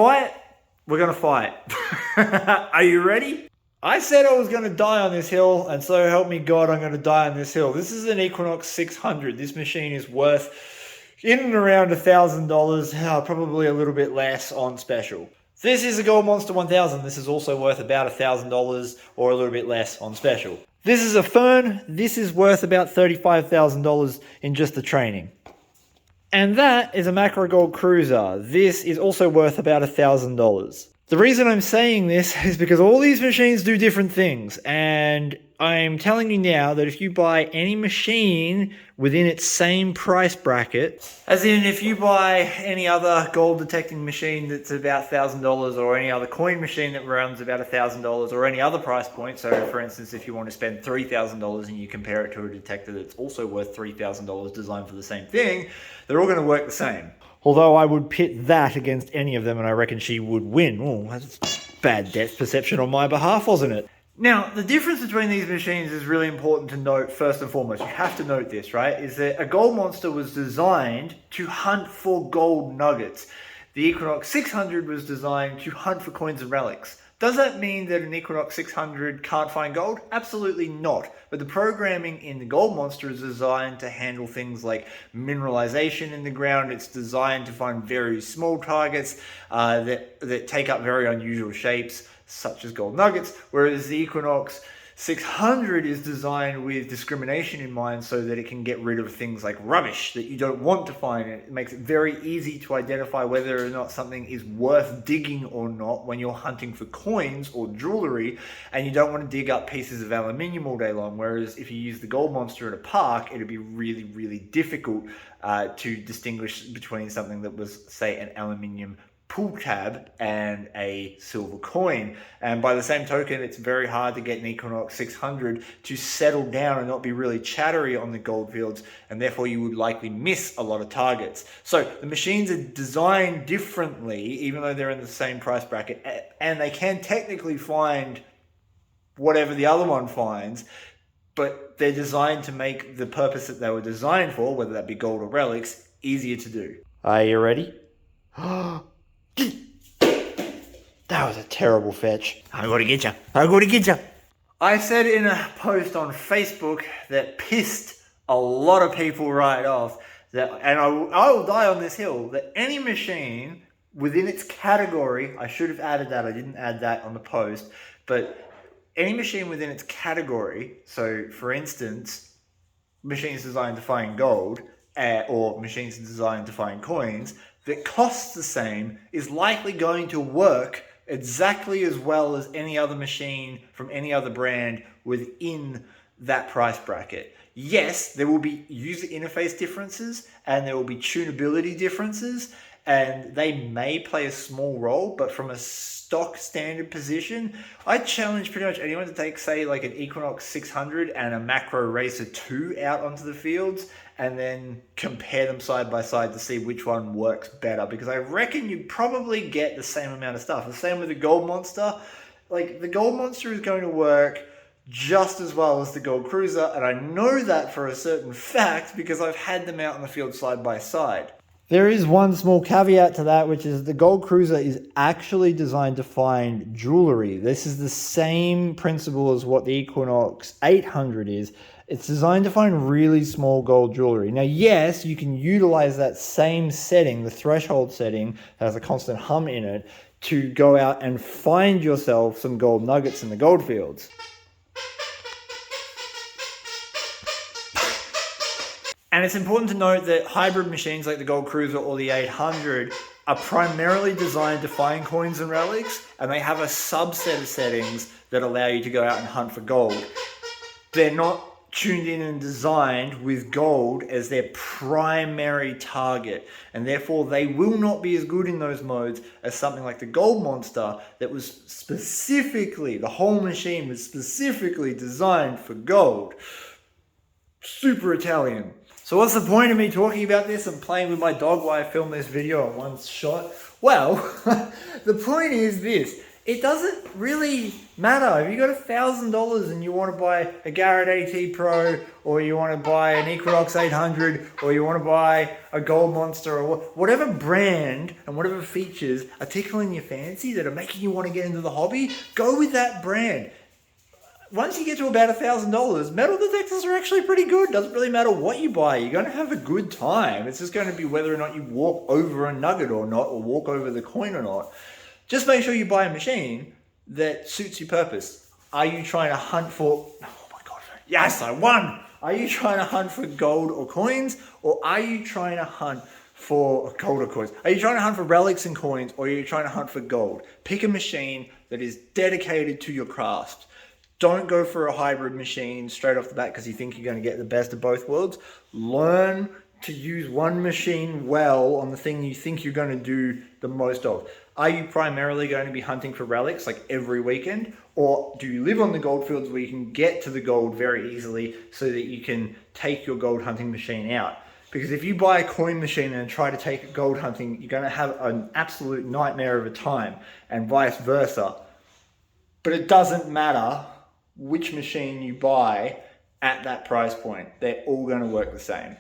Fight? We're gonna fight. Are you ready? I said I was going to die on this hill, and so help me God, I'm going to die on this hill. This is an Equinox 600. This machine is worth in and around $1,000, probably a little bit less on special. This is a Gold Monster 1000. This is also worth about $1,000 or a little bit less on special. This is a Fern. This is worth about $35,000 in just the training. And that is a Macro Gold Cruiser. This is also worth about $1,000. The reason I'm saying this is because all these machines do different things, and I'm telling you now that if you buy any machine within its same price bracket, as in if you buy any other gold detecting machine that's about $1,000 or any other coin machine that runs about $1,000 or any other price point, so for instance if you want to spend $3,000 and you compare it to a detector that's also worth $3,000 designed for the same thing, they're all going to work the same. Although I would pit that against any of them and I reckon she would win. Oh, that's bad depth perception on my behalf, wasn't it? Now, the difference between these machines is really important to note first and foremost. You have to note this, right? Is that a Gold Monster was designed to hunt for gold nuggets. The Equinox 600 was designed to hunt for coins and relics. Does that mean that an Equinox 600 can't find gold? Absolutely not. But the programming in the Gold Monster is designed to handle things like mineralization in the ground. It's designed to find very small targets that take up very unusual shapes, such as gold nuggets, whereas the Equinox 600 is designed with discrimination in mind so that it can get rid of things like rubbish that you don't want to find. It makes it very easy to identify whether or not something is worth digging or not when you're hunting for coins or jewelry, and you don't want to dig up pieces of aluminium all day long, whereas if you use the Gold Monster at a park, it'd be really, really difficult to distinguish between something that was, say, an aluminium pull tab and a silver coin. And by the same token, it's very hard to get an Equinox 600 to settle down and not be really chattery on the gold fields, and therefore you would likely miss a lot of targets. So the machines are designed differently, even though they're in the same price bracket, and they can technically find whatever the other one finds, but they're designed to make the purpose that they were designed for, whether that be gold or relics, easier to do. Are you ready? That was a terrible fetch. I'm gonna get you. I'm gonna get you. I said in a post on Facebook that pissed a lot of people right off, that, and I will die on this hill, that any machine within its category, I should have added that, I didn't add that on the post, but any machine within its category, so for instance, machines designed to find gold, or machines designed to find coins, that costs the same is likely going to work exactly as well as any other machine from any other brand within that price bracket. Yes, there will be user interface differences and there will be tunability differences, and they may play a small role, but from a stock standard position, I challenge pretty much anyone to take, say, like an Equinox 600 and a Macro Racer 2 out onto the fields and then compare them side by side to see which one works better, because I reckon you probably get the same amount of stuff. The same with the Gold Monster. Like, the Gold Monster is going to work just as well as the Gold Cruiser, and I know that for a certain fact because I've had them out in the field side by side. There is one small caveat to that, which is the Gold Cruiser is actually designed to find jewelry. This is the same principle as what the Equinox 800 is. It's designed to find really small gold jewelry. Now, yes, you can utilize that same setting, the threshold setting that has a constant hum in it, to go out and find yourself some gold nuggets in the gold fields. And it's important to note that hybrid machines like the Gold Cruiser or the 800 are primarily designed to find coins and relics, and they have a subset of settings that allow you to go out and hunt for gold. They're not tuned in and designed with gold as their primary target, and therefore they will not be as good in those modes as something like the Gold Monster that was specifically, the whole machine was specifically designed for gold. Super Italian. So what's the point of me talking about this and playing with my dog while I film this video in one shot? Well, the point is this. It doesn't really matter. If you got $1,000 and you want to buy a Garrett AT Pro, or you want to buy an Equinox 800, or you want to buy a Gold Monster, or whatever brand and whatever features are tickling your fancy that are making you want to get into the hobby, go with that brand. Once you get to about $1,000, metal detectors are actually pretty good. Doesn't really matter what you buy. You're going to have a good time. It's just going to be whether or not you walk over a nugget or not, or walk over the coin or not. Just make sure you buy a machine that suits your purpose. Are you trying to hunt for... Oh my God. Yes, I won! Are you trying to hunt for gold or coins? Or are you trying to hunt for gold or coins? Are you trying to hunt for relics and coins? Or are you trying to hunt for gold? Pick a machine that is dedicated to your craft. Don't go for a hybrid machine straight off the bat because you think you're going to get the best of both worlds. Learn to use one machine well on the thing you think you're going to do the most of. Are you primarily going to be hunting for relics like every weekend? Or do you live on the gold fields where you can get to the gold very easily so that you can take your gold hunting machine out? Because if you buy a coin machine and try to take it gold hunting, you're going to have an absolute nightmare of a time, and vice versa. But it doesn't matter which machine you buy at that price point. They're all going to work the same.